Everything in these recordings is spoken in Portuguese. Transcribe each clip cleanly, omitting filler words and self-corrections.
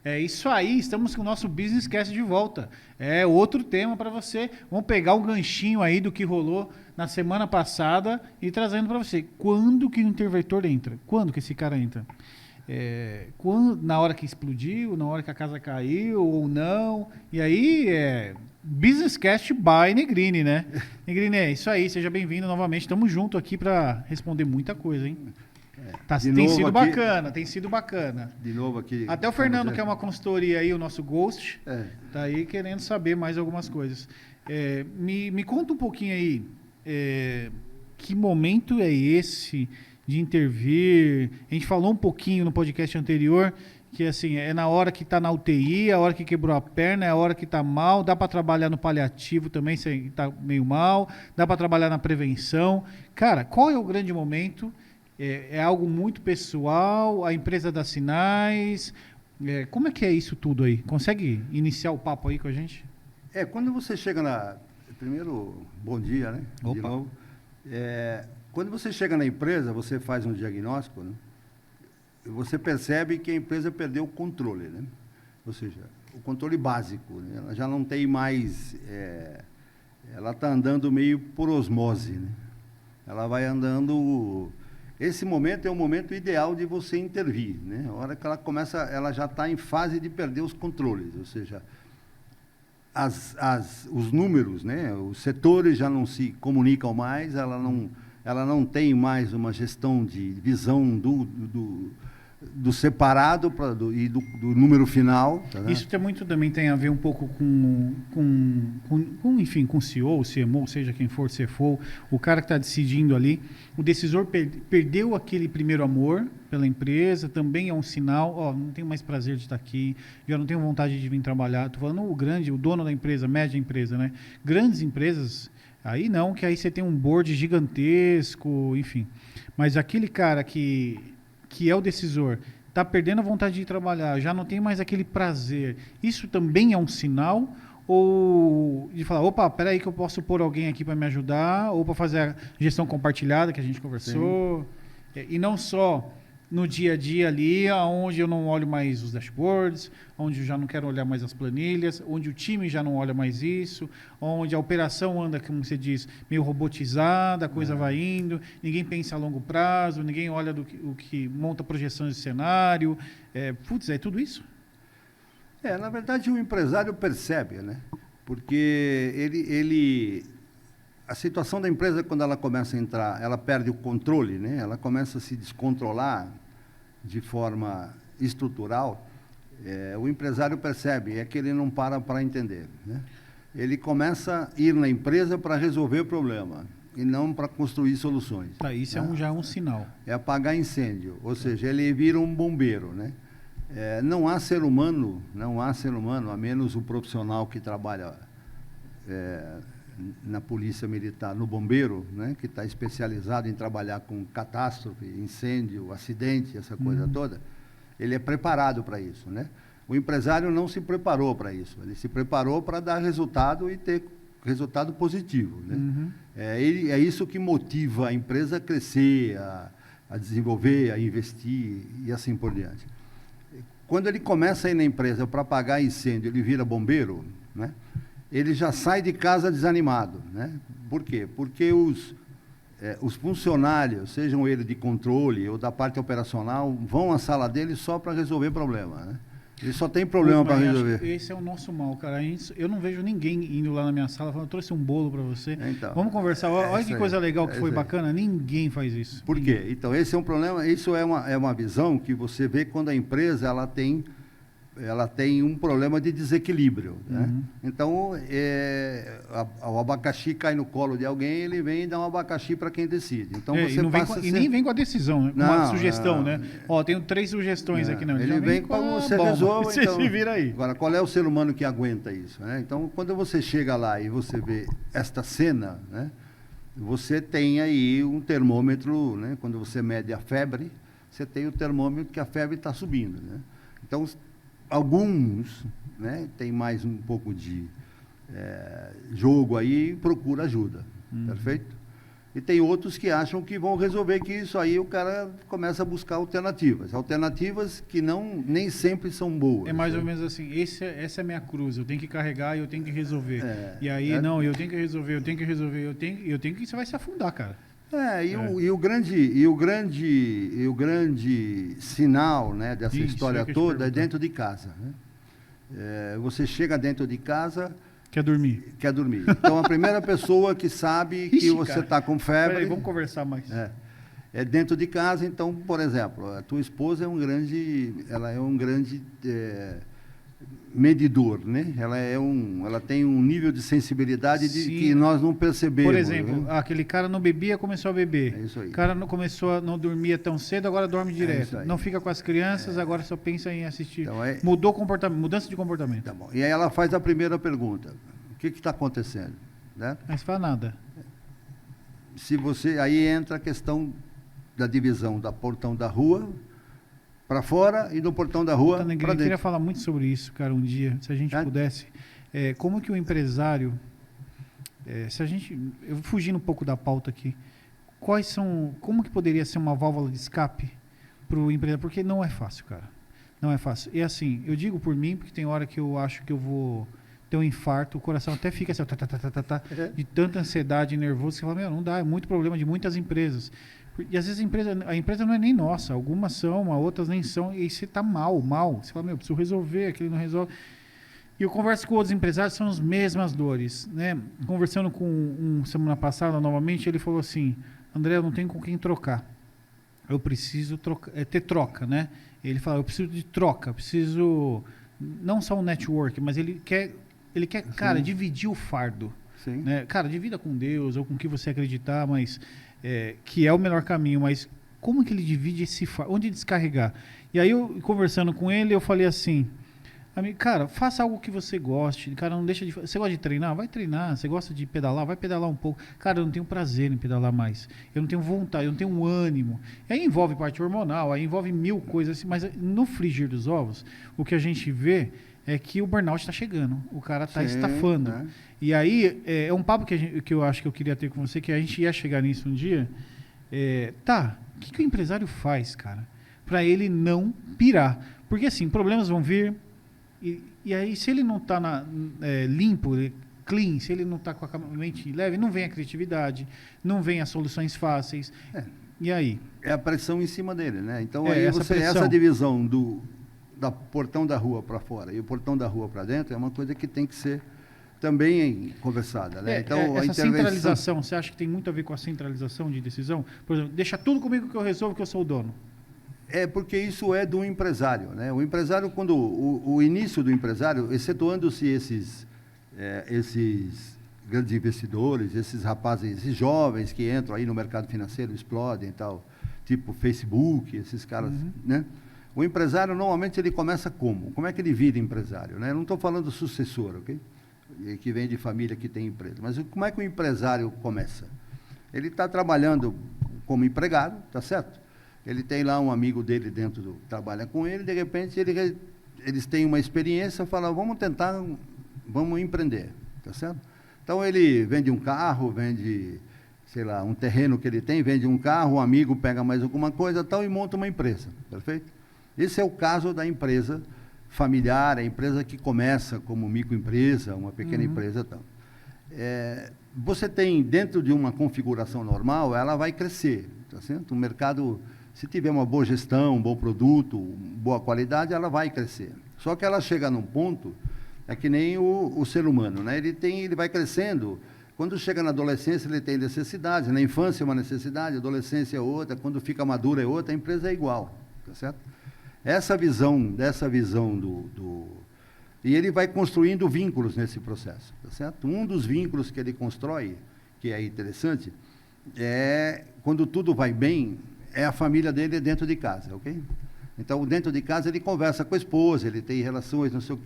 É isso aí, estamos com o nosso Business Cast de volta. É outro tema para você. Vamos pegar um ganchinho aí do que rolou na semana passada e trazendo para você. Quando que o interventor entra? Quando que esse cara entra? Quando, na hora que explodiu, na hora que a casa caiu ou não. E aí Business Cast by Negrini, né? Negrini, é isso aí, seja bem-vindo novamente. Estamos juntos aqui para responder muita coisa, hein? Tem sido aqui, bacana, tem sido bacana. De novo aqui. Até o Fernando, que é uma consultoria aí, o nosso Ghost, tá aí querendo saber mais algumas coisas. Me conta um pouquinho aí, que momento é esse de intervir? A gente falou um pouquinho no podcast anterior, que assim, é na hora que está na UTI, a hora que quebrou a perna, é a hora que está mal, dá para trabalhar no paliativo também, se está meio mal, dá para trabalhar na prevenção. Cara, qual é o grande momento? É algo muito pessoal, a empresa dá sinais. Como é que é isso tudo aí? Consegue iniciar o papo aí com a gente? Quando você chega na... Primeiro, bom dia, né? Opa. De novo. Quando você chega na empresa, você faz um diagnóstico, né? Você percebe que a empresa perdeu o controle, né? Ou seja, o controle básico, né? Ela já não tem mais... ela está andando meio por osmose, né? Ela vai andando... Esse momento é o momento ideal de você intervir, né? A hora que ela começa, ela já está em fase de perder os controles, ou seja, os números, né? Os setores já não se comunicam mais, ela não tem mais uma gestão de visão do separado e do número final. Tá, isso também tem a ver um pouco enfim, com o CEO, o CMO, seja quem for, CFO, o cara que está decidindo ali. O decisor perdeu aquele primeiro amor pela empresa, também é um sinal, não tenho mais prazer de estar aqui, já não tenho vontade de vir trabalhar. Estou falando o dono da empresa, média empresa, né? Grandes empresas, aí não, que aí você tem um board gigantesco, enfim. Mas aquele cara que é o decisor, está perdendo a vontade de trabalhar, já não tem mais aquele prazer, isso também é um sinal? Ou de falar, opa, peraí que eu posso pôr alguém aqui para me ajudar, ou para fazer a gestão compartilhada que a gente conversou, e não só no dia a dia ali, onde eu não olho mais os dashboards, onde eu já não quero olhar mais as planilhas, onde o time já não olha mais isso, onde a operação anda, como você diz, meio robotizada, a coisa vai indo, ninguém pensa a longo prazo, ninguém olha o que monta projeções de cenário. É tudo isso? Na verdade, o empresário percebe, né? Porque a situação da empresa, quando ela começa a entrar, ela perde o controle, né? Ela começa a se descontrolar de forma estrutural. O empresário percebe, que ele não para entender, né? Ele começa a ir na empresa para resolver o problema e não para construir soluções. Isso já é um sinal. É apagar incêndio, ou seja, ele vira um bombeiro, né? Não há ser humano, a menos o profissional que trabalha na polícia militar, no bombeiro, né, que está especializado em trabalhar com catástrofe, incêndio, acidente, essa coisa toda, ele é preparado para isso, né? O empresário não se preparou para isso, ele se preparou para dar resultado e ter resultado positivo, né? É isso que motiva a empresa a crescer, a desenvolver, a investir e assim por diante. Quando ele começa a ir na empresa para apagar incêndio, ele vira bombeiro, né? Ele já sai de casa desanimado, né? Por quê? Porque os funcionários, sejam eles de controle ou da parte operacional, vão à sala dele só para resolver problema, né? Ele só tem problema para resolver. Esse é o nosso mal, cara. Eu não vejo ninguém indo lá na minha sala falando, eu trouxe um bolo para você. Então, vamos conversar. Olha que coisa legal que foi bacana. Ninguém faz isso. Por quê? Então, esse é um problema, isso é uma visão que você vê quando a empresa ela tem um problema de desequilíbrio, né? Então, o abacaxi cai no colo de alguém, ele vem e dá um abacaxi para quem decide. Então, você e nem vem com a decisão, né? Com uma sugestão, né? Tenho 3 sugestões aqui. Não. Ele vem para você resolve. Você se vira aí. Agora, qual é o ser humano que aguenta isso, né? Então, quando você chega lá e você vê esta cena, né? Você tem aí um termômetro, né? Quando você mede a febre, você tem o termômetro que a febre está subindo, né? Então, alguns, né, tem mais um pouco de jogo aí, procura ajuda, perfeito? E tem outros que acham que vão resolver, que isso aí o cara começa a buscar alternativas. Alternativas que nem sempre são boas. É mais né? ou menos assim, essa é a minha cruz, eu tenho que carregar e eu tenho que resolver. E aí, é. não, eu tenho que resolver, eu tenho que resolver, eu tenho que... Você vai se afundar, cara. O grande sinal, né, dessa Isso, história é que eu te toda é perguntar. dentro de casa. Né? Você chega dentro de casa, Quer dormir? quer dormir. Então, a primeira pessoa que sabe que Ixi, você cara. está com febre... Peraí, vamos conversar mais. É dentro de casa. Então, por exemplo, a tua esposa é um grande medidor, né? Ela tem um nível de sensibilidade que nós não percebemos. Por exemplo, né? aquele cara não bebia, começou a beber. É isso aí. O cara não começou, não dormia tão cedo, agora dorme direto. isso aí. Não fica com as crianças, agora só pensa em assistir. Então, Mudou o comportamento, mudança de comportamento. Tá bom. E aí ela faz a primeira pergunta: o que está acontecendo? Né? Mas faz nada. Aí entra a questão da divisão da portão da rua para fora e do portão da rua para Eu dentro. queria falar muito sobre isso, cara, um dia, se a gente pudesse. Como que o empresário, eu fugindo um pouco da pauta aqui, como que poderia ser uma válvula de escape para o empresário? Porque não é fácil, cara. Não é fácil. E assim, eu digo por mim, porque tem hora que eu acho que eu vou ter um infarto, o coração até fica assim, de tanta ansiedade e nervoso, você fala, meu, não dá, é muito problema de muitas empresas. E às vezes a empresa não é nem nossa, algumas são, outras nem são, e você está mal. Você fala, meu, preciso resolver, aquele não resolve. E eu converso com outros empresários, são as mesmas dores, né? Conversando com semana passada, novamente, ele falou assim, André, eu não tenho com quem trocar. Eu preciso ter troca, né? Ele fala, eu preciso de troca, preciso, não só um network, mas ele quer cara, dividir o fardo. Sim. Né? Cara, divida com Deus ou com o que você acreditar, mas que é o melhor caminho, mas como que ele divide esse fardo? Onde descarregar? E aí, eu conversando com ele, eu falei assim, cara, faça algo que você goste, cara, não deixa de... Você gosta de treinar? Vai treinar. Você gosta de pedalar? Vai pedalar um pouco. Cara, eu não tenho prazer em pedalar mais. Eu não tenho vontade, eu não tenho ânimo. E aí envolve parte hormonal, aí envolve 1000 coisas, assim, mas no frigir dos ovos, o que a gente vê é que o burnout está chegando. O cara está estafando. Né? E aí, é um papo que eu acho que eu queria ter com você, que a gente ia chegar nisso um dia. O que o empresário faz, cara, para ele não pirar? Porque, assim, problemas vão vir, e aí, se ele não está limpo, clean, se ele não está com a mente leve, não vem a criatividade, não vem as soluções fáceis. E aí? É a pressão em cima dele, né? Então, aí essa essa divisão da portão da rua para fora e o portão da rua para dentro é uma coisa que tem que ser também conversada, né? Então, essa centralização, você acha que tem muito a ver com a centralização de decisão? Por exemplo, deixa tudo comigo que eu resolvo, que eu sou o dono. Porque isso é do empresário, né? O empresário, quando o início do empresário, excetuando-se esses grandes investidores, esses rapazes, esses jovens que entram aí no mercado financeiro, explodem e tal, tipo Facebook, esses caras, né? O empresário, normalmente, ele começa como? Como é que ele vira empresário, né? Eu não estou falando sucessor, ok? Que vem de família que tem empresa. Mas como é que o empresário começa? Ele está trabalhando como empregado, tá certo? Ele tem lá um amigo dele trabalha com ele, de repente eles têm uma experiência, falam, vamos empreender, tá certo? Então ele vende um carro, vende, sei lá, um terreno que ele tem, vende um carro, um amigo pega mais alguma coisa tal e monta uma empresa, perfeito? Esse é o caso da empresa familiar, a empresa que começa como microempresa, uma pequena empresa tal. Você tem, dentro de uma configuração normal, ela vai crescer, tá certo? O mercado, se tiver uma boa gestão, um bom produto, boa qualidade, ela vai crescer. Só que ela chega num ponto, é que nem o ser humano, né? Ele vai crescendo. Quando chega na adolescência, ele tem necessidades. Na infância é uma necessidade, adolescência é outra, quando fica madura é outra, a empresa é igual, tá certo? Dessa visão e ele vai construindo vínculos nesse processo, tá certo? Um dos vínculos que ele constrói, que é interessante, quando tudo vai bem, é a família dele dentro de casa, ok? Então, dentro de casa, ele conversa com a esposa, ele tem relações, não sei o que.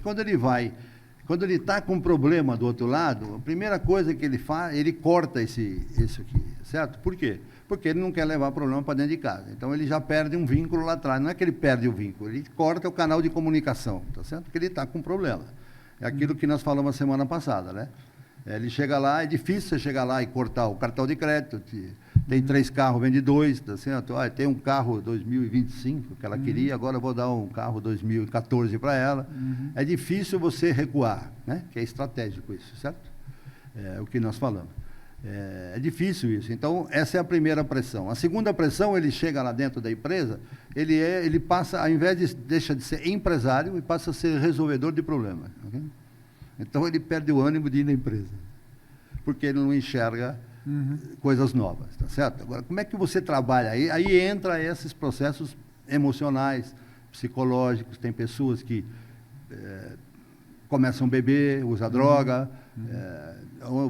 Quando ele está com um problema do outro lado, a primeira coisa que ele faz, ele corta isso aqui, certo? Por quê? Porque ele não quer levar problema para dentro de casa. Então, ele já perde um vínculo lá atrás. Não é que ele perde o vínculo, ele corta o canal de comunicação, tá certo? Porque ele está com um problema. É aquilo que nós falamos a semana passada, né? Ele chega lá, é difícil você chegar lá e cortar o cartão de crédito. Tem 3 carros, vende 2, tá certo? Tem um carro 2025 que ela queria, agora eu vou dar um carro 2014 para ela. É difícil você recuar, né? Que é estratégico isso, certo? É o que nós falamos. É difícil isso. Então, essa é a primeira pressão. A segunda pressão, ele chega lá dentro da empresa, ele passa, ao invés de deixa de ser empresário, e passa a ser resolvedor de problemas. Okay? Então, ele perde o ânimo de ir na empresa, porque ele não enxerga coisas novas, tá certo? Agora, como é que você trabalha? Aí entra esses processos emocionais, psicológicos. Tem pessoas que começam a beber, usam droga,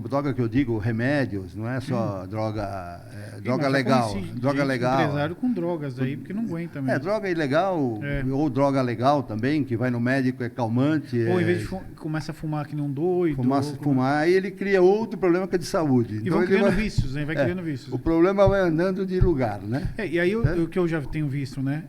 droga que eu digo, remédios, não é só droga, droga legal. Droga legal. Empresário com drogas aí, porque não aguenta mesmo. Droga ilegal, ou droga legal também, que vai no médico, é calmante. Ou em vez de começa a fumar que nem um doido. Fumar, aí ele cria outro problema que é de saúde. E então vão criando vícios, né? Vai criando vícios. O problema vai andando de lugar, né? E aí o que eu já tenho visto, né?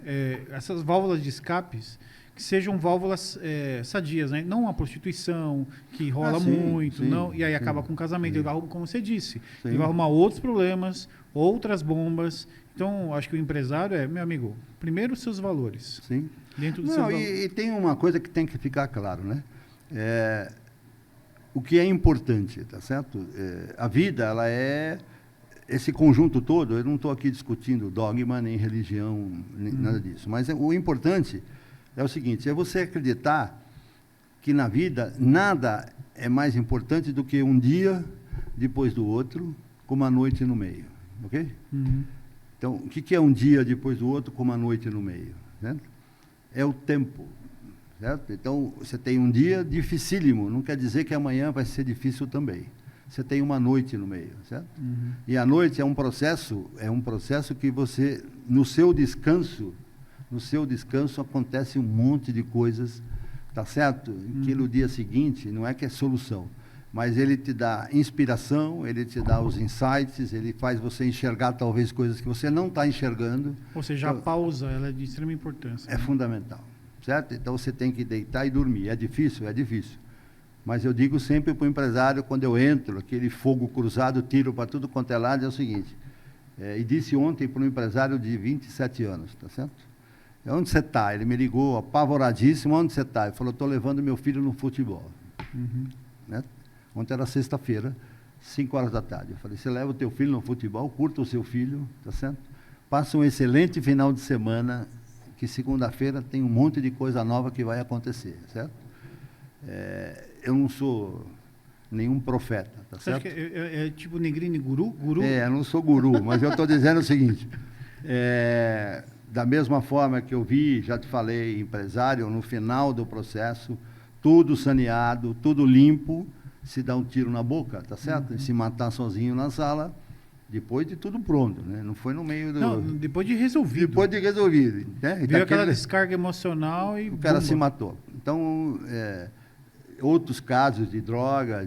Essas válvulas de escapes, que sejam válvulas sadias, né? Não a prostituição, que rola muito, não, e aí acaba com o casamento. Ele vai, como você disse, ele vai arrumar outros problemas, outras bombas. Então, acho que o empresário meu amigo, primeiro os seus valores. Sim. Dentro do seu e tem uma coisa que tem que ficar claro, né? O que é importante, tá certo? A vida, ela é esse conjunto todo. Eu não estou aqui discutindo dogma, nem religião, nem nada disso. Mas o importante é o seguinte, é você acreditar que na vida nada é mais importante do que um dia depois do outro, com uma noite no meio, ok? Então, o que é um dia depois do outro, com uma noite no meio? Né? É o tempo, certo? Então, você tem um dia dificílimo, não quer dizer que amanhã vai ser difícil também. Você tem uma noite no meio, certo? E a noite é um processo que você, no seu descanso acontece um monte de coisas, tá certo? Que no dia seguinte, não é que é solução, mas ele te dá inspiração, ele te dá os insights, ele faz você enxergar talvez coisas que você não está enxergando. Ou seja, a pausa, ela é de extrema importância. É fundamental, certo? Então você tem que deitar e dormir. É difícil? É difícil. Mas eu digo sempre para o empresário, quando eu entro, aquele fogo cruzado, tiro para tudo quanto é lado, é o seguinte, e disse ontem para um empresário de 27 anos, tá certo? Onde você está? Ele me ligou, apavoradíssimo, onde você está? Ele falou, estou levando meu filho no futebol. Né? Ontem era sexta-feira, 5 horas da tarde. Eu falei, você leva o teu filho no futebol, curta o seu filho, tá certo? Passa um excelente final de semana, que segunda-feira tem um monte de coisa nova que vai acontecer, certo? Eu não sou nenhum profeta, tá certo? Você acha que é tipo Negrini guru? Eu não sou guru, mas eu estou dizendo o seguinte, da mesma forma que eu vi, já te falei, empresário, no final do processo, tudo saneado, tudo limpo, se dá um tiro na boca, tá certo? E se matar sozinho na sala, depois de tudo pronto, né? Não foi no meio do... Não, depois de resolvido. Depois de resolvido, né? Veio aquela descarga emocional e... O cara se matou. Então, outros casos de droga,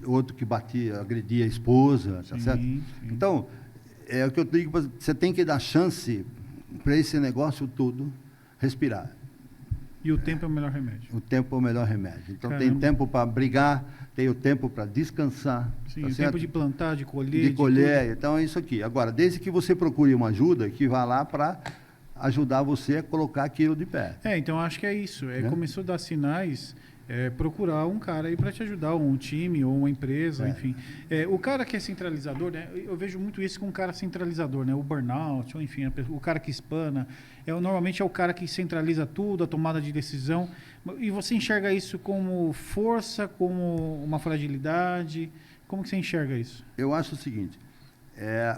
outro que agredia a esposa, tá certo? Sim. Então, é o que eu digo, você tem que dar chance para esse negócio todo respirar. E o tempo é o melhor remédio. O tempo é o melhor remédio. Então, tem tempo para brigar, tem o tempo para descansar. Sim, tá o certo? tempo de plantar, de colher. De colher, então é isso aqui. Agora, desde que você procure uma ajuda que vá lá para ajudar você a colocar aquilo de pé. Então acho que é isso. Começou a dar sinais, procurar um cara aí para te ajudar, ou um time, ou uma empresa, enfim. O cara que é centralizador, né? Eu vejo muito isso com um cara centralizador, né? O burnout, ou enfim, o cara que espana. Normalmente é o cara que centraliza tudo, a tomada de decisão. E você enxerga isso como força, como uma fragilidade? Como que você enxerga isso? Eu acho o seguinte,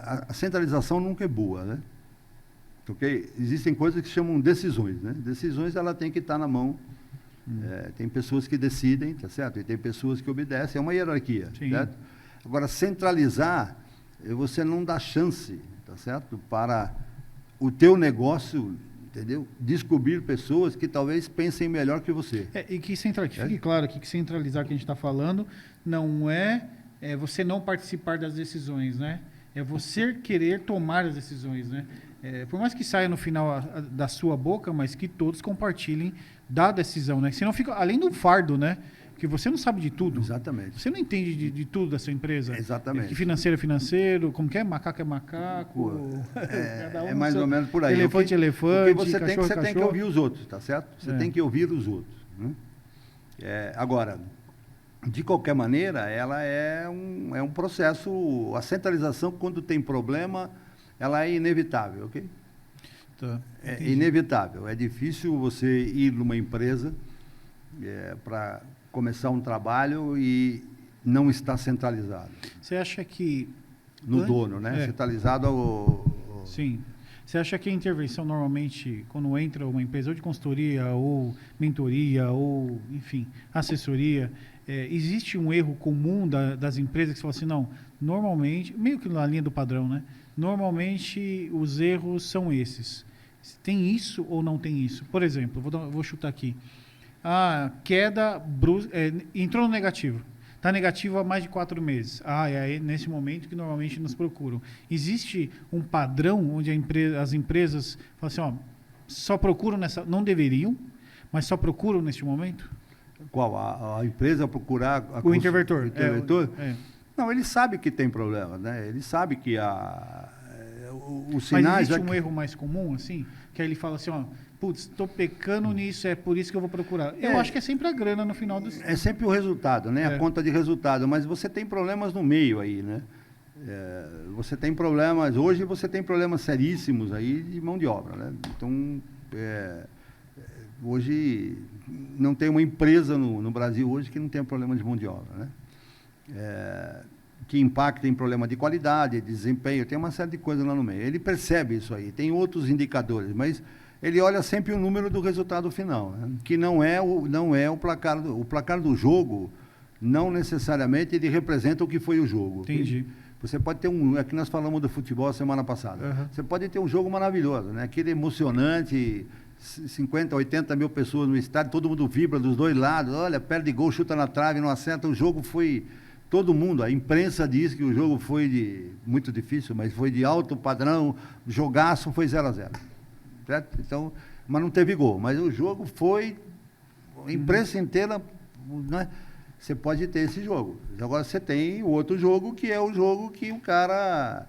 a centralização nunca é boa, né? Okay? Existem coisas que se chamam decisões, né? Decisões, ela tem que estar na mão. Tem pessoas que decidem, tá certo? E tem pessoas que obedecem, é uma hierarquia, certo? Agora, centralizar, você não dá chance, tá certo? Para o teu negócio, entendeu? Descobrir pessoas que talvez pensem melhor que você. E que fique claro aqui que centralizar que a gente está falando não é você não participar das decisões, né? É você querer tomar as decisões, né? Por mais que saia no final da sua boca, mas que todos compartilhem da decisão, né? Senão fica, além do fardo, né? Porque você não sabe de tudo. Exatamente. Você não entende de tudo da sua empresa. Exatamente. Que financeiro é financeiro, como que é? Macaco é macaco. É, um é mais ou menos por aí. Elefante é elefante, Porque você cachorro é tem que cachorro. ouvir os outros, tá certo? Você tem que ouvir os outros. Né? Agora, de qualquer maneira, ela é um processo. A centralização, quando tem problema, ela é inevitável, ok? Tá, é inevitável. É difícil você ir numa empresa para começar um trabalho e não estar centralizado. Você acha que... No dono, né? Centralizado Sim. Você acha que a intervenção, normalmente, quando entra uma empresa, ou de consultoria, ou mentoria, ou, enfim, assessoria, existe um erro comum das empresas que você fala assim, não, normalmente, meio que na linha do padrão, né? Normalmente, os erros são esses. Tem isso ou não tem isso? Por exemplo, vou chutar aqui. A queda entrou no negativo. Está negativo há mais de 4 meses. É nesse momento que normalmente nos procuram. Existe um padrão onde as empresas falam assim, ó, só procuram não deveriam, mas só procuram neste momento? Qual? A empresa procurar... O interventor. O interventor? Não, ele sabe que tem problema, né? Ele sabe que os sinais... Mas existe um erro mais comum, assim? Que aí ele fala assim, ó, putz, estou pecando nisso, é por isso que eu vou procurar. Eu acho que é sempre a grana no final do... É sempre o resultado, né? A conta de resultado. Mas você tem problemas no meio aí, né? Você tem problemas... Hoje você tem problemas seríssimos aí de mão de obra, né? Então, hoje não tem uma empresa no Brasil hoje que não tenha problema de mão de obra, né? Que impacta em problema de qualidade, de desempenho, tem uma série de coisas lá no meio. Ele percebe isso aí, tem outros indicadores, mas ele olha sempre o número do resultado final, né? Que não é o placar. O placar do jogo, não necessariamente ele representa o que foi o jogo. Entendi. Você pode ter aqui nós falamos do futebol semana passada, você pode ter um jogo maravilhoso, né? Aquele emocionante, 50, 80 mil pessoas no estádio, todo mundo vibra dos dois lados, olha, perde gol, chuta na trave, não acerta, o jogo foi... Todo mundo, a imprensa diz que o jogo foi muito difícil, mas foi de alto padrão, jogaço, foi 0-0. Certo? Então, mas não teve gol. Mas o jogo foi, a imprensa inteira, né? Você pode ter esse jogo. Agora você tem o outro jogo, que é o jogo que o cara...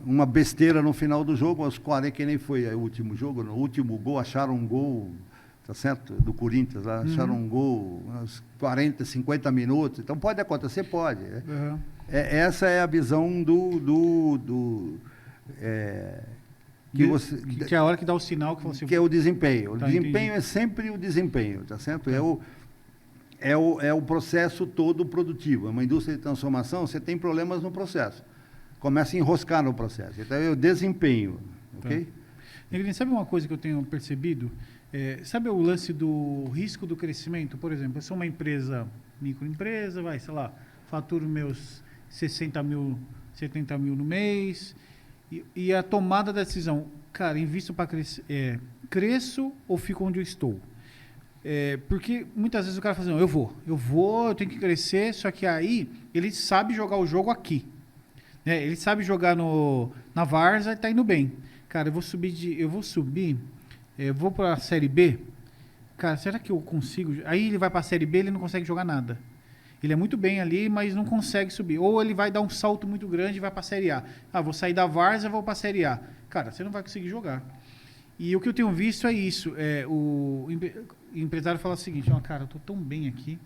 uma besteira no final do jogo, aos 40, que nem foi o último jogo, no último gol, acharam um gol... Tá certo? Do Corinthians, lá, acharam um gol, uns 40, 50 minutos. Então, pode acontecer? Pode. Essa é a visão que é a hora que dá o sinal que você... Que é o desempenho. O desempenho entendi. é sempre o desempenho, tá certo? É o processo todo produtivo. Uma indústria de transformação, você tem problemas no processo. Começa a enroscar no processo. Então, é o desempenho, ok? Negrini, sabe uma coisa que eu tenho percebido? Sabe o lance do risco do crescimento? Por exemplo, eu sou uma empresa, microempresa, faturo meus 60 mil, 70 mil no mês, e a tomada da decisão, cara, invisto para crescer, cresço ou fico onde eu estou? Porque muitas vezes o cara fala assim, eu tenho que crescer, só que aí ele sabe jogar o jogo aqui. Ele sabe jogar na várzea e está indo bem. Cara, eu vou para a Série B, cara, será que eu consigo? Aí ele vai para a Série B, ele não consegue jogar nada. Ele é muito bem ali, mas não consegue subir. Ou ele vai dar um salto muito grande e vai para a Série A. Vou sair da várzea, vou para a Série A. Cara, você não vai conseguir jogar. E o que eu tenho visto é isso. O empresário fala o seguinte, cara, eu estou tão bem aqui,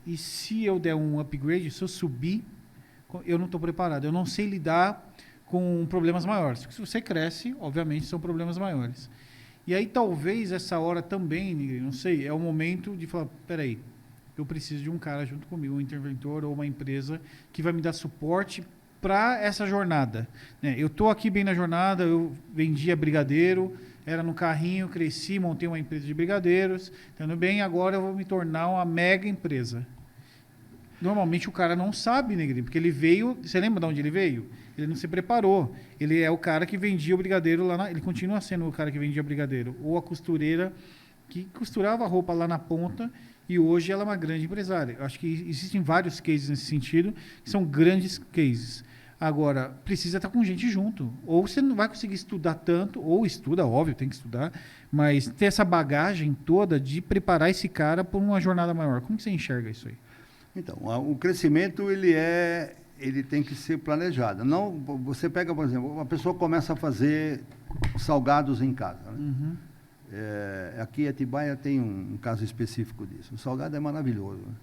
e se eu der um upgrade, se eu subir, eu não estou preparado. Eu não sei lidar com problemas maiores. Porque se você cresce, obviamente, são problemas maiores. E aí, talvez, essa hora também, não sei, é o momento de falar, peraí, eu preciso de um cara junto comigo, um interventor ou uma empresa que vai me dar suporte para essa jornada. Eu estou aqui bem na jornada, eu vendia brigadeiro, era no carrinho, cresci, montei uma empresa de brigadeiros, entendeu bem? Agora eu vou me tornar uma mega empresa. Normalmente o cara não sabe, Negrini, porque ele veio... Você lembra de onde ele veio? Ele não se preparou. Ele é o cara que vendia o brigadeiro lá ele continua sendo o cara que vendia brigadeiro. Ou a costureira que costurava a roupa lá na ponta e hoje ela é uma grande empresária. Eu acho que existem vários cases nesse sentido, que são grandes cases. Agora, precisa estar com gente junto. Ou você não vai conseguir estudar tanto, ou estuda, óbvio, tem que estudar, mas ter essa bagagem toda de preparar esse cara para uma jornada maior. Como que você enxerga isso aí? Então, o crescimento, ele tem que ser planejado. Não, você pega, por exemplo, uma pessoa começa a fazer salgados em casa, né? Uhum. Aqui em Atibaia tem um caso específico disso. O salgado é maravilhoso, né?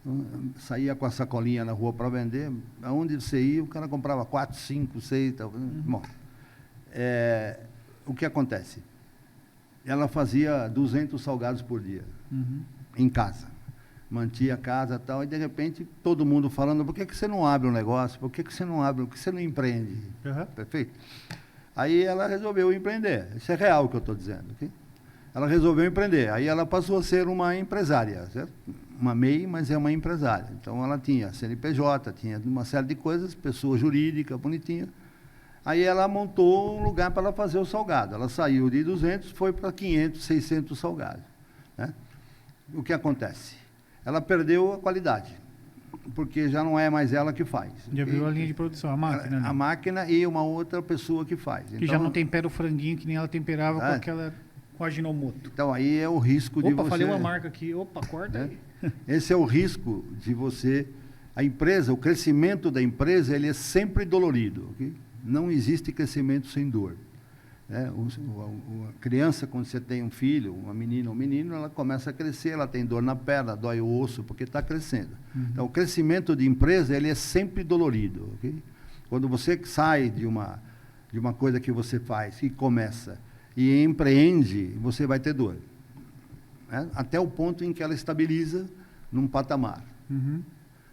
Então, saía com a sacolinha na rua para vender, aonde você ia, o cara comprava 4, 5, 6... Tal. Bom, o que acontece? Ela fazia 200 salgados por dia, em casa. Mantia a casa e tal, e de repente todo mundo falando, por que você não abre um negócio? Por que você não abre? Por que você não empreende? Perfeito? Aí ela resolveu empreender. Isso é real o que eu estou dizendo. Okay? Ela resolveu empreender. Aí ela passou a ser uma empresária, certo? Uma MEI, mas é uma empresária. Então ela tinha CNPJ, tinha uma série de coisas, pessoa jurídica, bonitinha. Aí ela montou um lugar para ela fazer o salgado. Ela saiu de 200, foi para 500, 600 salgados, né? O que acontece? Ela perdeu a qualidade, porque já não é mais ela que faz. Já viu a linha de produção, a máquina? Né? A máquina e uma outra pessoa que faz. Que então, já não tempera o franguinho que nem ela temperava com a Ajinomoto. Então aí é o risco de você... Opa, falei uma marca aqui. Opa, corta aí. Esse é o risco de você... A empresa, o crescimento da empresa, ele é sempre dolorido. Okay? Não existe crescimento sem dor. A criança, quando você tem um filho, uma menina ou um menino, ela começa a crescer, ela tem dor na perna, dói o osso, porque está crescendo. Então, o crescimento de empresa, ele é sempre dolorido. Okay? Quando você sai de uma coisa que você faz e começa e empreende, você vai ter dor. Né? Até o ponto em que ela estabiliza num patamar.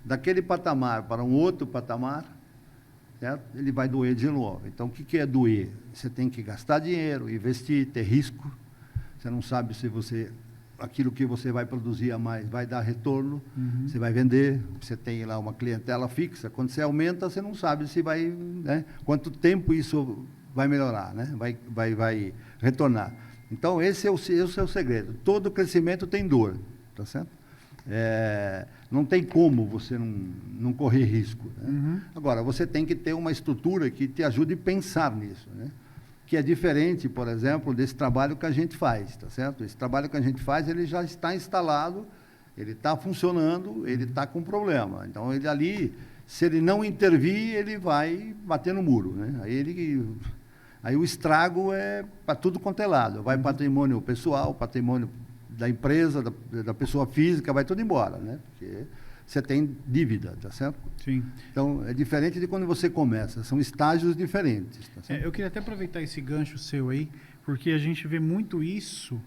Daquele patamar para um outro patamar, certo? Ele vai doer de novo. Então, o que é doer? Você tem que gastar dinheiro, investir, ter risco. Você não sabe se aquilo que você vai produzir a mais vai dar retorno, você vai vender, você tem lá uma clientela fixa. Quando você aumenta, você não sabe se vai, né? Quanto tempo isso vai melhorar, né? Vai retornar. Então, esse é o segredo. Todo crescimento tem dor, tá certo? Não tem como você não correr risco, né? Agora, você tem que ter uma estrutura que te ajude a pensar nisso, né? Que é diferente, por exemplo, desse trabalho que a gente faz, tá certo? Esse trabalho que a gente faz, ele já está instalado, ele está funcionando, ele está com problema. Então, ele ali, se ele não intervir, ele vai bater no muro, né? Aí o estrago é para tudo quanto é lado. Vai patrimônio pessoal, patrimônio da empresa, da pessoa física, vai tudo embora, né? Porque você tem dívida, tá certo? Sim. Então, é diferente de quando você começa, são estágios diferentes. Tá certo? Eu queria até aproveitar esse gancho seu aí, porque a gente vê muito isso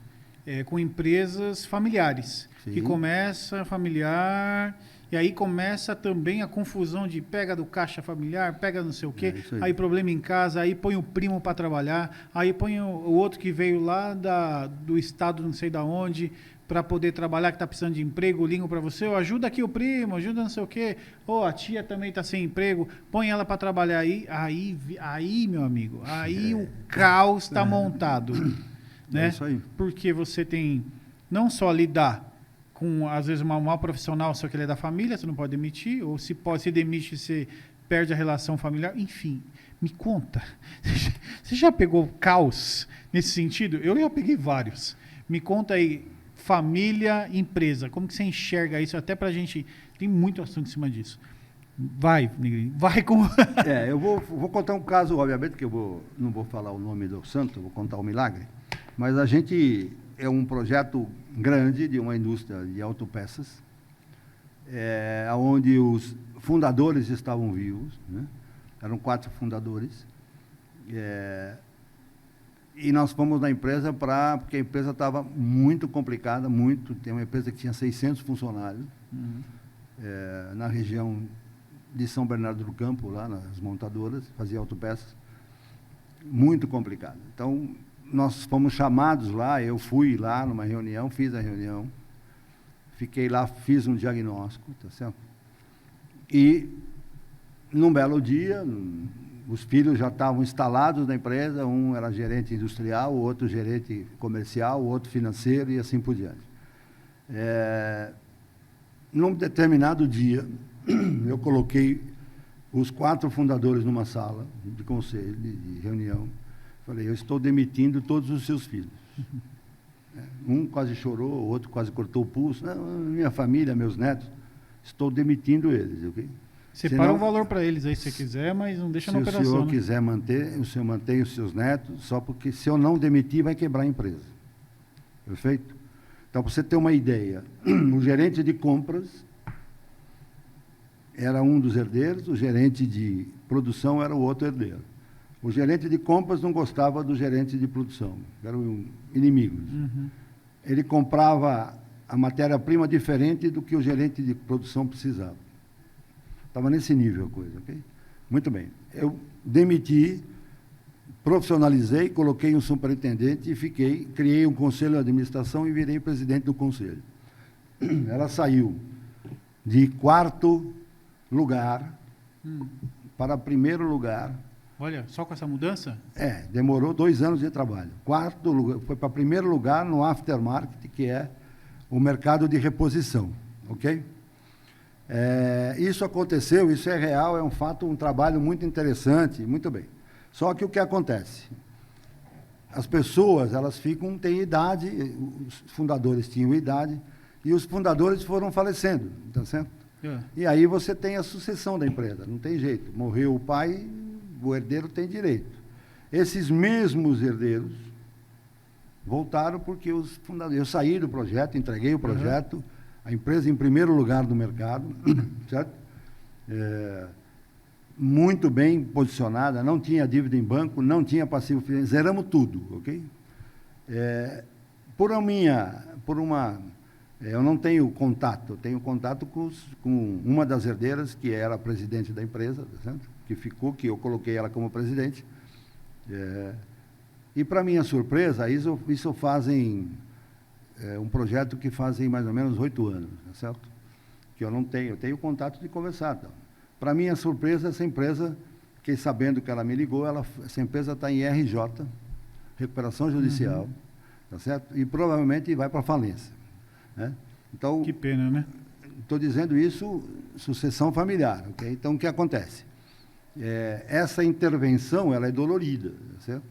com empresas familiares, Sim. que começa familiar, e aí começa também a confusão de pega do caixa familiar, pega não sei o quê, aí problema em casa, aí põe o primo para trabalhar, aí põe o outro que veio lá do estado não sei da onde, para poder trabalhar, que está precisando de emprego, ligo para você, ajuda aqui o primo, ajuda não sei o quê, a tia também está sem emprego, põe ela para trabalhar aí, meu amigo, aí o caos está montado. Né? É isso aí. Porque você tem não só lidar com, às vezes, um mau profissional, só que ele é da família, você não pode demitir, ou se demite, você perde a relação familiar, enfim. Me conta, você já pegou caos nesse sentido? Eu já peguei vários. Me conta aí, família, empresa, como que você enxerga isso? Até pra gente, tem muito assunto em cima disso. Vai, Negrinho, vai com... Eu vou contar um caso, obviamente, que não vou falar o nome do santo, vou contar o milagre, mas a gente é um projeto grande de uma indústria de autopeças, onde os fundadores estavam vivos, né? Eram 4 fundadores, e nós fomos na empresa porque a empresa estava muito complicada, tem uma empresa que tinha 600 funcionários, na região de São Bernardo do Campo, lá nas montadoras, fazia autopeças, muito complicado. Então, nós fomos chamados lá, eu fui lá numa reunião, fiz a reunião, fiquei lá, fiz um diagnóstico, tá certo? E, num belo dia, os filhos já estavam instalados na empresa, um era gerente industrial, o outro gerente comercial, o outro financeiro e assim por diante. Num determinado dia, eu coloquei os 4 fundadores numa sala de conselho, de reunião. Falei, eu estou demitindo todos os seus filhos. Um quase chorou, o outro quase cortou o pulso. Não, minha família, meus netos, estou demitindo eles, ok? Separa um valor para eles aí se você quiser, mas não deixa na operação. Se o senhor né? quiser manter, o senhor mantém os seus netos, só porque se eu não demitir, vai quebrar a empresa. Perfeito? Então, para você ter uma ideia, o gerente de compras era um dos herdeiros, o gerente de produção era o outro herdeiro. O gerente de compras não gostava do gerente de produção, eram inimigos. Ele comprava a matéria-prima diferente do que o gerente de produção precisava. Estava nesse nível a coisa, ok? Muito bem. Eu demiti, profissionalizei, coloquei um superintendente e criei um conselho de administração e virei presidente do conselho. Ela saiu de 4º lugar para 1º lugar. Olha, só com essa mudança? Demorou 2 anos de trabalho. 4º lugar, foi para 1º lugar no aftermarket, que é o mercado de reposição, ok? Isso aconteceu, isso é real, é um fato, um trabalho muito interessante, muito bem. Só que o que acontece? As pessoas, elas têm idade, os fundadores tinham idade, e os fundadores foram falecendo, tá certo? E aí você tem a sucessão da empresa, não tem jeito. Morreu o pai, o herdeiro tem direito. Esses mesmos herdeiros voltaram porque os fundadores... Eu saí do projeto, entreguei o projeto, a empresa em 1º lugar do mercado, certo? Muito bem posicionada, não tinha dívida em banco, não tinha passivo financeiro, zeramos tudo, ok? Eu não tenho contato, eu tenho contato com uma das herdeiras, que era a presidente da empresa, certo? Que eu coloquei ela como presidente. E, para minha surpresa, isso fazem... um projeto que fazem mais ou menos 8 anos, certo? Que eu não tenho, eu tenho contato de conversar. Então. Para minha surpresa, essa empresa, fiquei sabendo que ela me ligou, essa empresa está em RJ, recuperação judicial, tá certo? E provavelmente vai para falência. Né? Então, que pena, né? Estou dizendo isso, sucessão familiar, ok? Então, o que acontece? Essa intervenção, ela é dolorida, certo?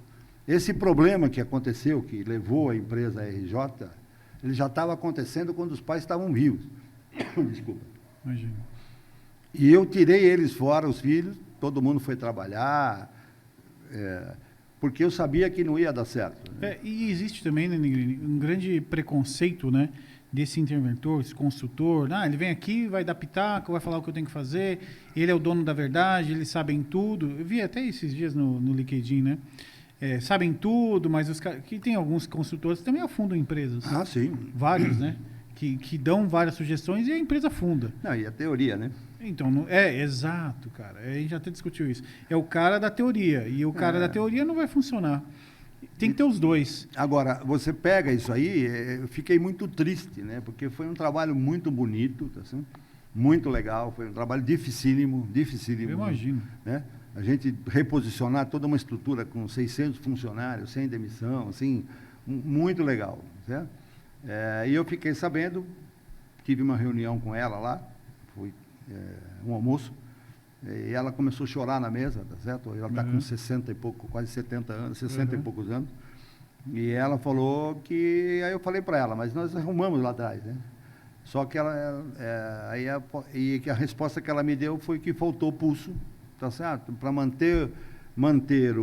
Esse problema que aconteceu, que levou a empresa RJ, ele já estava acontecendo quando os pais estavam vivos. Desculpa. Imagina. E eu tirei eles fora, os filhos, todo mundo foi trabalhar, porque eu sabia que não ia dar certo. Né? E existe também, né, Negrini, um grande preconceito, né, desse interventor, esse consultor. Ele vem aqui, vai dar pitaco, vai falar o que eu tenho que fazer, ele é o dono da verdade, eles sabem tudo. Eu vi até esses dias no LinkedIn, né? Sabem tudo, mas os caras... Que tem alguns consultores que também afundam empresas. Ah, sim. Vários, né? Que dão várias sugestões e a empresa afunda. Não, e a teoria, né? Então, exato, cara. A gente já até discutiu isso. É o cara da teoria. E o cara da teoria não vai funcionar. Tem que ter os dois. Agora, você pega isso aí, eu fiquei muito triste, né? Porque foi um trabalho muito bonito, tá certo? Muito legal, foi um trabalho dificílimo. Eu imagino. Né? A gente reposicionar toda uma estrutura com 600 funcionários, sem demissão, assim, muito legal. Certo? E eu fiquei sabendo, tive uma reunião com ela lá, foi um almoço, e ela começou a chorar na mesa, tá certo? Ela está com 60 e pouco, quase 70 anos, 60 e poucos anos, e ela falou que... Aí eu falei para ela, mas nós arrumamos lá atrás, né? Só que a resposta que ela me deu foi que faltou pulso, tá certo? Para manter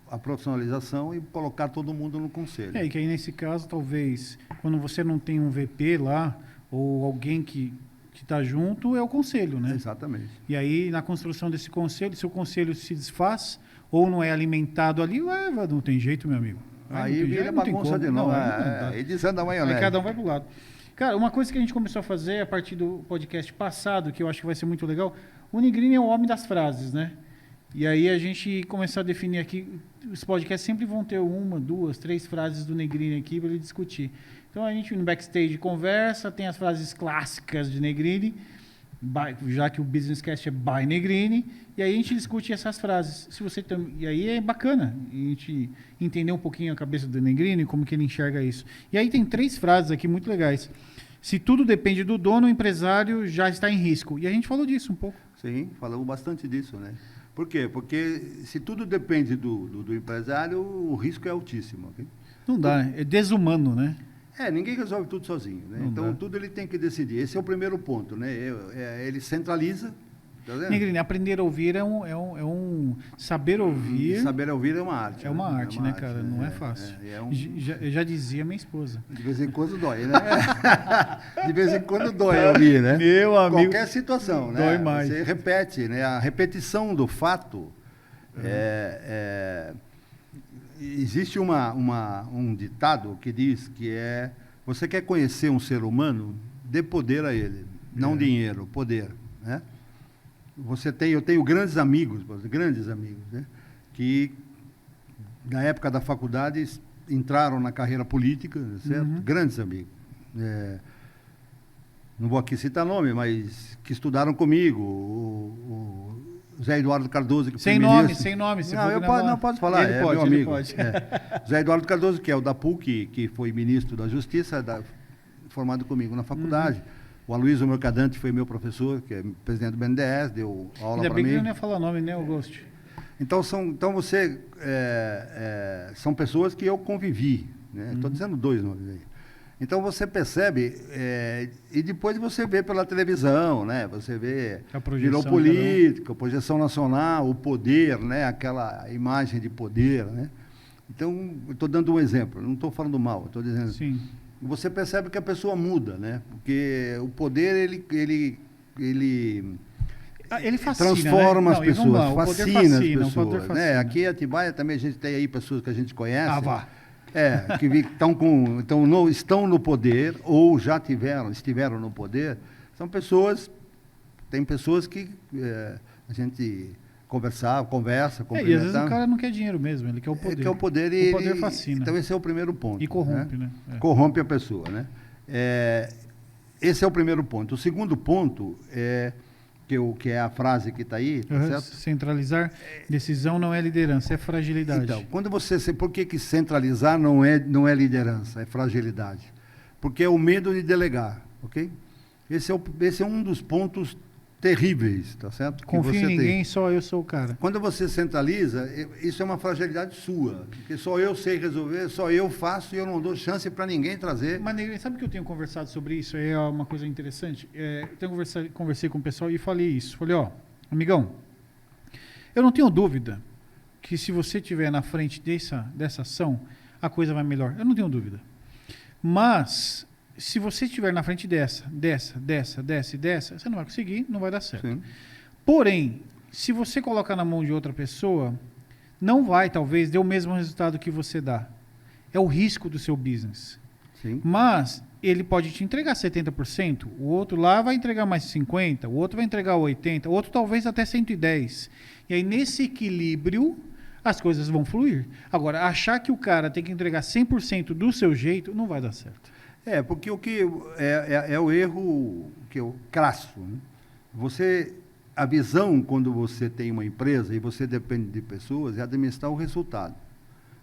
a profissionalização e colocar todo mundo no conselho. E que aí nesse caso, talvez, quando você não tem um VP lá, ou alguém que está junto, é o conselho, né? Exatamente. E aí, na construção desse conselho, se o conselho se desfaz, ou não é alimentado ali, não tem jeito, meu amigo. Aí vira bagunça de novo. E desanda a maionese. Aí cada um vai pro lado. Cara, uma coisa que a gente começou a fazer a partir do podcast passado, que eu acho que vai ser muito legal, o Negrini é o homem das frases, né? E aí a gente começou a definir aqui, os podcasts sempre vão ter 1, 2, 3 frases do Negrini aqui para ele discutir. Então a gente no backstage conversa, tem as frases clássicas de Negrini, já que o Business Cast é by Negrini, e aí a gente discute essas frases. E aí é bacana a gente entender um pouquinho a cabeça do Negrini, como que ele enxerga isso. E aí tem 3 frases aqui muito legais. Se tudo depende do dono, o empresário já está em risco. E a gente falou disso um pouco. Sim, falamos bastante disso, né? Por quê? Porque se tudo depende do empresário, o risco é altíssimo. Okay? Não dá, né? É desumano, né? Ninguém resolve tudo sozinho, né? Então, tudo ele tem que decidir. Esse é o primeiro ponto, né? Ele centraliza. Tá vendo? Negrini, aprender a ouvir é um saber ouvir. E saber ouvir é uma arte. É uma arte, né, arte, cara? Não é fácil. Eu já dizia minha esposa. De vez em quando dói, né? De vez em quando dói ouvir, né? Meu amigo. Qualquer situação, né? Dói mais. Você repete, né? A repetição do fato existe um ditado que diz que você quer conhecer um ser humano, dê poder a ele, não dinheiro, poder, né? Eu tenho grandes amigos, né? Que na época da faculdade entraram na carreira política, certo? Grandes amigos. Não vou aqui citar nome, mas que estudaram comigo, o Zé Eduardo Cardoso, que sem foi nome, ministro. sem nome. Não posso falar, ele pode, meu amigo. Ele pode. Zé Eduardo Cardoso, que é o da PUC, que foi ministro da Justiça, formado comigo na faculdade. O Aloysio Mercadante foi meu professor, que é presidente do BNDES, deu aula para mim. Ainda bem que eu não ia falar nome, né, Augusto? Então, são pessoas que eu convivi, né? Estou dizendo dois nomes aí. Então, você percebe, e depois você vê pela televisão, né? Você vê, virou política, projeção nacional, o poder, né? Aquela imagem de poder, né? Então, eu estou dando um exemplo, não estou falando mal, estou dizendo... Sim. Você percebe que a pessoa muda, né? Porque o poder, ele fascina, transforma, né? as pessoas, fascina as pessoas. Fascina. Né? Aqui em Atibaia também a gente tem aí pessoas que a gente conhece. Ah, vá. Que estão no poder ou já estiveram no poder. Tem pessoas que a gente conversa, e às vezes o cara não quer dinheiro mesmo, ele quer o poder. Ele quer o poder o poder fascina. Então esse é o primeiro ponto. E corrompe, né? Corrompe a pessoa, né? Esse é o primeiro ponto. O segundo ponto que é a frase que está aí, tá certo? Centralizar decisão não é liderança, é fragilidade. Então, por que centralizar não é liderança, é fragilidade? Porque é o medo de delegar, ok? Esse é um dos pontos terríveis, tá certo? Confio em ninguém, só eu sou o cara. Quando você centraliza, isso é uma fragilidade sua, porque só eu sei resolver, só eu faço e eu não dou chance para ninguém trazer. Mas, Negrini, sabe que eu tenho conversado sobre isso? É uma coisa interessante. Conversei com o pessoal e falei isso. Falei, amigão, eu não tenho dúvida que se você estiver na frente dessa ação, a coisa vai melhor. Eu não tenho dúvida. Mas... se você estiver na frente dessa, você não vai conseguir, não vai dar certo. Sim. Porém, se você colocar na mão de outra pessoa, não vai, talvez, dê o mesmo resultado que você dá. É o risco do seu business. Sim. Mas ele pode te entregar 70%, o outro lá vai entregar mais 50%, o outro vai entregar 80%, o outro talvez até 110%. E aí, nesse equilíbrio, as coisas vão fluir. Agora, achar que o cara tem que entregar 100% do seu jeito, não vai dar certo. Porque o que é o erro que eu crasso. Né? A visão, quando você tem uma empresa e você depende de pessoas, é administrar o resultado.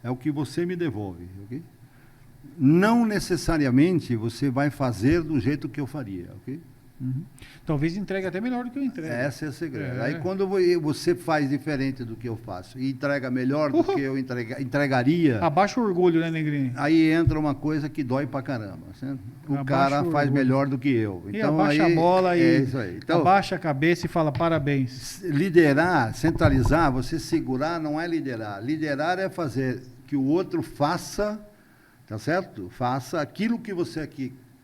É o que você me devolve. Okay? Não necessariamente você vai fazer do jeito que eu faria. Okay? Talvez entregue até melhor do que eu entrego. Esse é o segredo. Aí quando você faz diferente do que eu faço e entrega melhor do que eu entregaria... abaixa o orgulho, né, Negrini? Aí entra uma coisa que dói pra caramba. Certo? O cara faz melhor do que eu. E então, abaixa a bola isso aí. Então, abaixa a cabeça e fala parabéns. Liderar, centralizar, você segurar não é liderar. Liderar é fazer que o outro faça, tá certo? Faça aquilo que você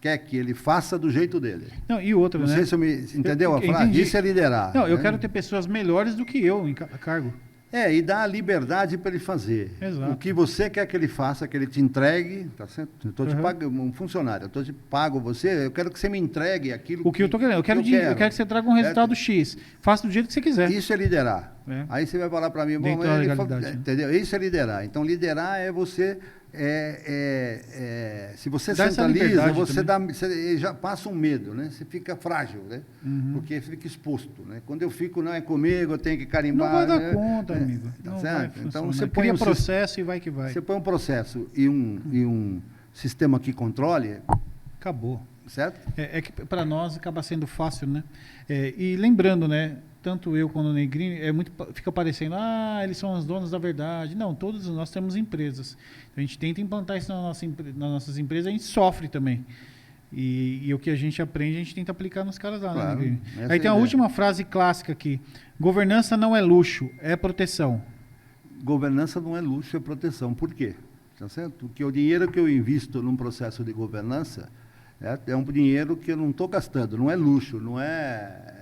quer que ele faça do jeito dele. Não, e outra, não né? sei se você entendeu a frase? Entendi. Isso é liderar. Não, eu quero ter pessoas melhores do que eu em cargo. E dar a liberdade para ele fazer. Exato. O que você quer que ele faça, que ele te entregue, tá certo? Eu estou te pagando, um funcionário, eu te pago você, eu quero que você me entregue aquilo o que eu estou querendo. Eu quero que você traga um resultado X. Faça do jeito que você quiser. Isso é liderar. Aí você vai falar para mim, bom, entendeu? Isso é liderar. Então, liderar é você... se você centraliza, você já passa um medo, né? Você fica frágil, né? Porque fica exposto, né? Quando eu fico, não é comigo, eu tenho que carimbar. Não vai dar conta, amigo. Tá não certo? Vai então você põe processo e vai que vai. Você põe um processo e um sistema que controle, acabou. certo? É que para nós acaba sendo fácil, né? E lembrando, né? Tanto eu quanto o Negrini, fica parecendo, eles são os donos da verdade. Não, todos nós temos empresas. A gente tenta implantar isso nas nossas empresas, a gente sofre também. E o que a gente aprende, a gente tenta aplicar nos caras lá, Claro, né, Negrini? essa Aí é tem a a ideia. última frase clássica aqui. Governança não é luxo, é proteção. Governança não é luxo, é proteção. Por quê? Tá certo? Porque o dinheiro que eu invisto num processo de governança é um dinheiro que eu não estou gastando, não é luxo, não é...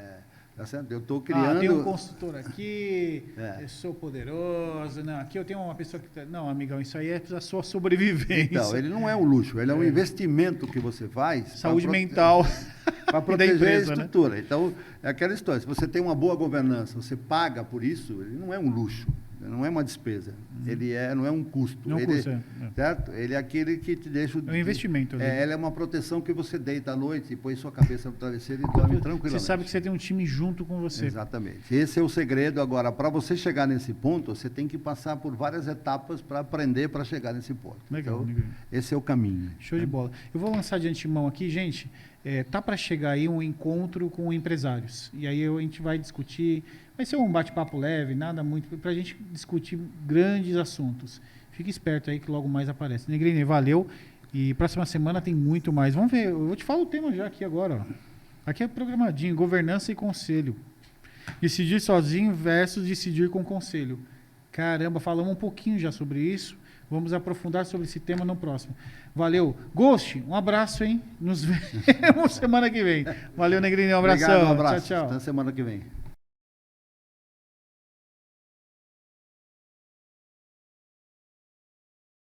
Tá certo? Eu estou criando... tem um consultor aqui, É. eu sou poderoso, não, aqui eu tenho uma pessoa que... Não, amigão, isso aí é a sua sobrevivência. Então, ele não é um luxo, ele é um investimento que você faz... Saúde mental para da proteger empresa, a né? estrutura. Então, é aquela história, se você tem uma boa governança, você paga por isso, ele não é um luxo, não é uma despesa, ele não é um custo. Não ele, custa, certo? Ele é aquele que te deixa... É um investimento ali. Ele é uma proteção que você deita à noite e põe sua cabeça no travesseiro e dorme tranquilamente. Você sabe que você tem um time junto com você. Exatamente. Esse é o segredo. Agora, para você chegar nesse ponto, você tem que passar por várias etapas para aprender para chegar nesse ponto. Legal, Então, legal. esse é o caminho. Show de bola. Eu vou lançar de antemão aqui, gente. Tá para chegar aí um encontro com empresários. E aí a gente vai discutir. Vai ser um bate-papo leve, nada muito, para a gente discutir grandes assuntos. Fique esperto aí que logo mais aparece. Negrini, valeu. E próxima semana tem muito mais. Vamos ver. Eu vou te falar o tema já aqui agora. Ó. Aqui é programadinho: governança e conselho. Decidir sozinho versus decidir com conselho. Caramba, falamos um pouquinho já sobre isso. Vamos aprofundar sobre esse tema no próximo. Valeu. Ghost, um abraço, hein? Nos vemos semana que vem. Valeu, Negrini. Um abração. Obrigado, um abraço. Tchau, tchau. Até semana que vem.